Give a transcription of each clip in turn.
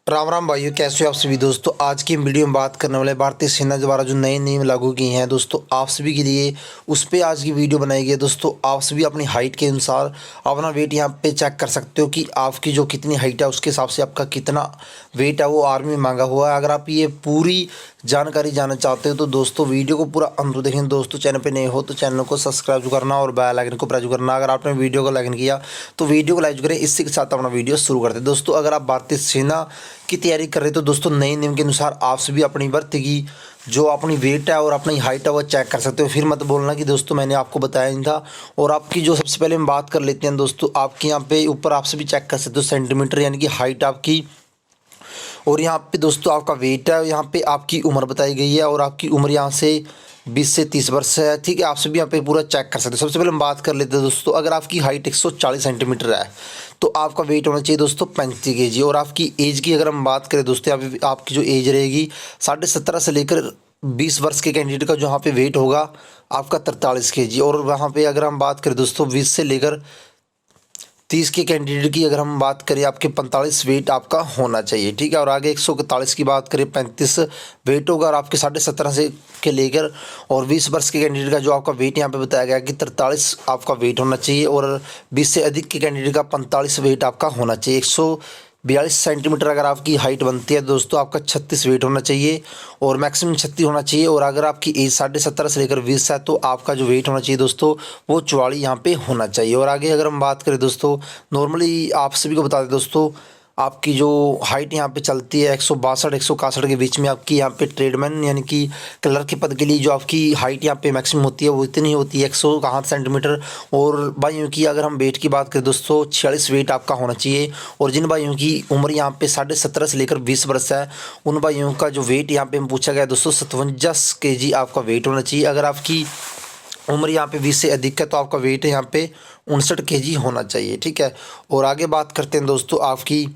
राम राम भाइयों, कैसे हो आप सभी। दोस्तों आज की वीडियो में बात करने वाले भारतीय सेना द्वारा जो नए नियम लागू किए हैं दोस्तों आप सभी के लिए, उस पर आज की वीडियो बनाई गई है। दोस्तों आप सभी अपनी हाइट के अनुसार अपना वेट यहाँ पे चेक कर सकते हो कि आपकी जो कितनी हाइट है उसके हिसाब से आपका कितना वेट है वो आर्मी में मांगा हुआ है। अगर आप ये पूरी जानकारी जानना चाहते हो तो दोस्तों वीडियो को पूरा अंत तक देखें। दोस्तों चैनल पे नए हो तो चैनल को सब्सक्राइब करना और बेल आइकन को प्रेस करना। अगर आपने वीडियो को लाइक किया तो वीडियो को लाइक करें। इसी के साथ अपना वीडियो शुरू करते हैं। दोस्तों अगर आप भारतीय सेना की तैयारी कर रहे हो तो दोस्तों नए नियम के अनुसार आप सभी अपनी भर्ती की जो अपनी वेट है और अपनी हाइट है वो चेक कर सकते हो। फिर मत बोलना कि दोस्तों मैंने आपको बताया नहीं था। और आपकी जो सबसे पहले हम बात कर लेते हैं दोस्तों, आपके यहाँ पे ऊपर आप सभी चेक कर सकते हो सेंटीमीटर यानी कि हाइट आपकी, और यहाँ पे दोस्तों आपका वेट है, यहाँ पे आपकी उम्र बताई गई है और आपकी उम्र यहाँ से 20 से 30 वर्ष है। ठीक है, आप सभी यहाँ पे पूरा चेक कर सकते हैं। सबसे पहले हम बात कर लेते हैं दोस्तों, अगर आपकी हाइट 140 सेंटीमीटर है तो आपका वेट होना चाहिए दोस्तों 35 केजी। और आपकी एज की अगर हम बात करें दोस्तों, आपकी जो एज रहेगी 17.5 से लेकर 20 वर्ष के कैंडिडेट का जो यहाँ पे वेट होगा आपका 43 केजी। और वहाँ पे अगर हम बात करें दोस्तों 20 से लेकर 30 के कैंडिडेट की अगर हम बात करें आपके 45 वेट आपका होना चाहिए। ठीक है, और आगे 141 की बात करें 35 वेट होगा। और आपके 17.5 से के लेकर और 20 वर्ष के कैंडिडेट का जो आपका वेट यहाँ पे बताया गया कि 43 आपका वेट होना चाहिए। और 20 से अधिक के कैंडिडेट का 45 वेट आपका होना चाहिए। 142 सेंटीमीटर अगर आपकी हाइट बनती है दोस्तों आपका 36 वेट होना चाहिए और मैक्सिमम 36 होना चाहिए। और अगर आपकी एज 17.5 से लेकर 20 है तो आपका जो वेट होना चाहिए दोस्तों वो 44 यहाँ पे होना चाहिए। और आगे अगर हम बात करें दोस्तों, नॉर्मली आप सभी को बता दें दोस्तों, आपकी जो हाइट यहाँ पे चलती है 162 161 के बीच में आपकी यहाँ पे ट्रेडमैन यानी कि क्लर्क के पद के लिए जो आपकी हाइट यहाँ पे मैक्सिमम होती है वो इतनी होती है 161 सेंटीमीटर। और भाइयों की अगर हम वेट की बात करें दोस्तों 46 वेट आपका होना चाहिए। और जिन भाइयों की उम्र यहाँ पे 17.5 से लेकर 20 वर्ष है उन भाइयों का जो वेट यहाँ पे पूछा गया दोस्तों 57 केजी आपका वेट होना चाहिए। अगर आपकी उम्र यहाँ पे 20 से अधिक है तो आपका वेट यहाँ पे 59 केजी होना चाहिए। ठीक है, और आगे बात करते हैं दोस्तों आपकी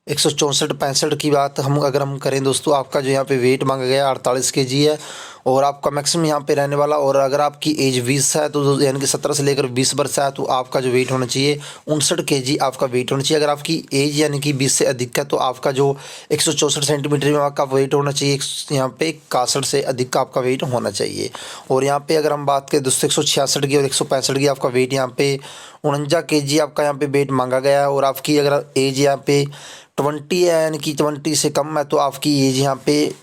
164-65 की बात अगर हम करें दोस्तों, आपका जो यहाँ पे वेट मांगा गया 48 केजी है और आपका मैक्सिमम यहाँ पे रहने वाला। और अगर आपकी एज 20 है तो यानी कि 17 से लेकर 20 वर्ष है तो आपका जो वेट होना चाहिए 59 केजी आपका वेट होना चाहिए। अगर आपकी एज यानी कि 20 से अधिक है तो आपका जो 164 सेंटीमीटर में आपका वेट होना चाहिए, यहाँ पे 61 से अधिक का आपका वेट होना चाहिए। और यहाँ पे अगर हम बात करें दोस्तों 166 की और 165 की आपका वेट यहाँ पे 49 केजी आपका यहाँ पे वेट मांगा गया है। और आपकी अगर एज यहाँ पे 20 है यानी कि 20 से कम है तो आपकी एज यहाँ पे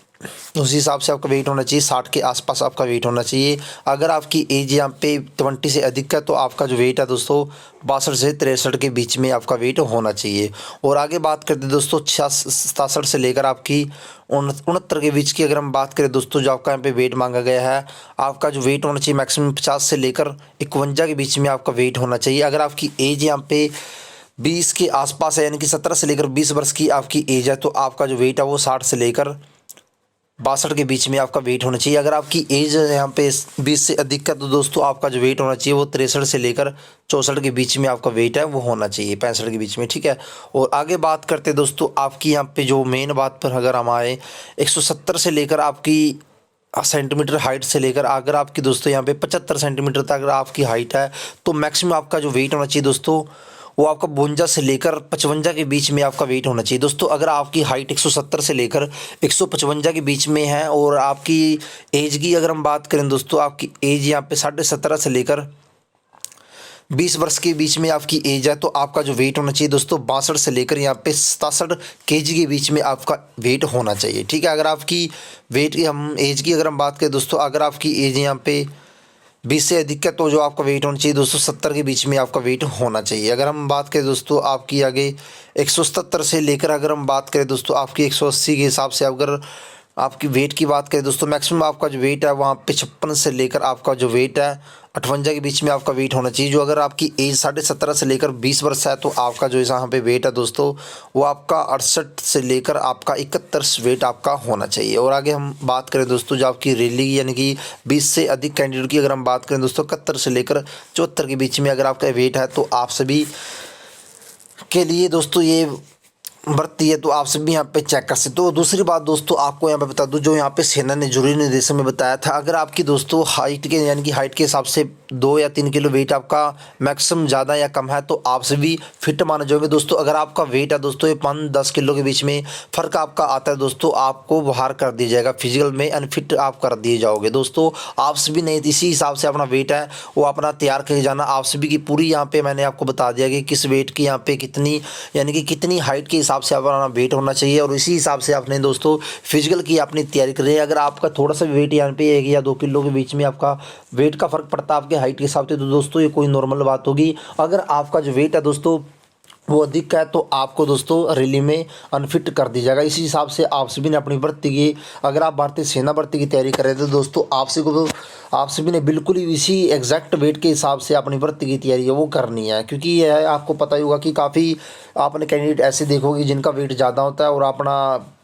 उसी हिसाब से आपका वेट होना चाहिए 60 के आसपास आपका वेट होना चाहिए। अगर आपकी एज यहाँ पे 20 से अधिक है तो आपका जो वेट है दोस्तों 62 से 63 के बीच में आपका वेट होना चाहिए। और आगे बात करते हैं दोस्तों 67 से लेकर आपकी 69 के बीच की अगर हम बात करें दोस्तों, जो आपका यहाँ पे वेट मांगा गया है आपका जो वेट होना चाहिए मैक्सिमम 50 से लेकर 51 के बीच में आपका वेट होना चाहिए। अगर आपकी एज यहाँ पे 20 के आसपास है यानी कि 17 से लेकर 20 वर्ष की आपकी एज है तो आपका जो वेट है वो 60 से लेकर 62 के बीच में आपका वेट होना चाहिए। अगर आपकी एज यहाँ पे 20 से अधिक है तो दोस्तों आपका जो वेट होना चाहिए वो 63 से लेकर 64 के बीच में आपका वेट है वो होना चाहिए 65 के बीच में। ठीक है, और आगे बात करते हैं दोस्तों आपकी यहाँ पे जो मेन बात पर अगर हम आए 170 से लेकर आपकी सेंटीमीटर हाइट से लेकर अगर आपकी दोस्तों यहाँ पे 75 सेंटीमीटर तक अगर आपकी हाइट है तो मैक्सिमम आपका जो वेट होना चाहिए दोस्तों वो आपका 52 से लेकर 55 के बीच में आपका वेट होना चाहिए। दोस्तों अगर आपकी हाइट 170 से लेकर 155 के बीच में है और आपकी एज की अगर हम बात करें दोस्तों, आपकी एज यहाँ पे 17.5 से लेकर 20 वर्ष के बीच में आपकी एज है तो आपका जो वेट होना चाहिए दोस्तों 62 से लेकर यहाँ पे 67 केजी के बीच में आपका वेट होना चाहिए। ठीक है, अगर आपकी वेट की हम एज की अगर हम बात करें दोस्तों, अगर आपकी एज यहाँ पे 20 से अधिक है तो जो आपका वेट होना चाहिए दोस्तों 70 के बीच में आपका वेट होना चाहिए। अगर हम बात करें दोस्तों आपकी आगे 177 से लेकर अगर हम बात करें दोस्तों आपकी 180 के हिसाब से अगर आपकी वेट की बात करें दोस्तों, मैक्सिमम आपका जो वेट है वहाँ पे 56 से लेकर आपका जो वेट है 58 के बीच में आपका वेट होना चाहिए। जो अगर आपकी एज 17.5 से लेकर 20 वर्ष है तो आपका जो यहाँ पे वेट है दोस्तों वो आपका 68 से लेकर आपका 71 वेट आपका होना चाहिए। और आगे हम बात करें दोस्तों जो आपकी रैली यानी कि 20 से अधिक कैंडिडेट की अगर हम बात करें दोस्तों 71 से लेकर 74 के बीच में अगर आपका वेट है तो आप सभी के लिए दोस्तों ये बढ़ती है, तो आप सभी यहाँ पे चेक कर सकते हो। तो दूसरी बात दोस्तों आपको यहाँ पे बता दूं, जो यहाँ पे सेना ने जरूरी निर्देशन में बताया था, अगर आपकी दोस्तों हाइट के यानी कि हाइट के हिसाब से 2 या 3 किलो वेट आपका मैक्सिमम ज़्यादा या कम है तो आप सभी फिट माने जाओगे दोस्तों। अगर आपका वेट है दोस्तों ये 5-10 किलो के बीच में फ़र्क आपका आता है दोस्तों, आपको बाहर कर दिया जाएगा, फिजिकल में अनफिट आप कर दिए जाओगे दोस्तों। आप सभी नहीं इसी हिसाब से अपना वेट है वो अपना तैयार करके जाना। आप सभी की पूरी यहाँ पे मैंने आपको बता दिया कि किस वेट की यहाँ पे कितनी यानी कि कितनी हाइट के हिसाब से अपना वेट होना चाहिए, और इसी हिसाब से आपने दोस्तों फिजिकल की अपनी तैयारी करें। अगर आपका थोड़ा सा वेट यहाँ पे 1 या 2 किलो के बीच में आपका वेट का फ़र्क पड़ता है आपके हाइट के हिसाब से, तो दोस्तों ये कोई नॉर्मल बात होगी। अगर आपका जो वेट है दोस्तों वो अधिक है तो आपको दोस्तों रैली में अनफिट कर दिया जाएगा। इसी हिसाब से आप सभी ने अपनी भर्ती की, अगर आप भारतीय सेना भर्ती की तैयारी कर रहे थे तो दोस्तों आप सभी ने बिल्कुल ही इसी एग्जैक्ट वेट के हिसाब से अपनी भर्ती की तैयारी है वो करनी है। क्योंकि यह आपको पता ही होगा कि काफ़ी आपने कैंडिडेट ऐसे देखोगे जिनका वेट ज़्यादा होता है और अपना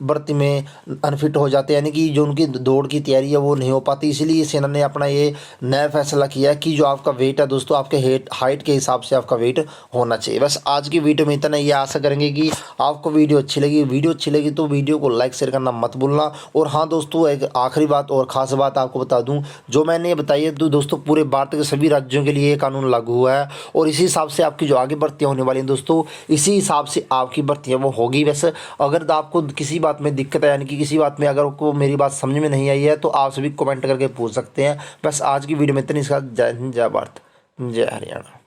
भर्ती में अनफिट हो जाते हैं, यानी कि जो उनकी दौड़ की तैयारी है वो नहीं हो पाती। इसीलिए सेना ने अपना ये नया फैसला किया कि जो आपका वेट है दोस्तों आपके हाइट के हिसाब से आपका वेट होना चाहिए। बस आज की वीडियो में इतना, ये आशा करेंगे कि आपको वीडियो अच्छी लगी। वीडियो अच्छी लगी तो वीडियो को लाइक शेयर करना मत भूलना। और हाँ दोस्तों, एक आखिरी बात और ख़ास बात आपको बता दूं, जो मैंने बताई है तो दोस्तों पूरे भारत के सभी राज्यों के लिए ये कानून लागू हुआ है, और इसी हिसाब से आपकी जो आगे भर्तियाँ होने वाली हैं दोस्तों, इसी हिसाब से आपकी भर्तियाँ वो होगी। वैसे अगर आपको किसी बात में दिक्कत है, यानी कि किसी बात में अगर आपको मेरी बात समझ में नहीं आई है तो आप सभी कमेंट करके पूछ सकते हैं। बस आज की वीडियो में इतनी, जय हिंद, जय भारत, जय हरियाणा।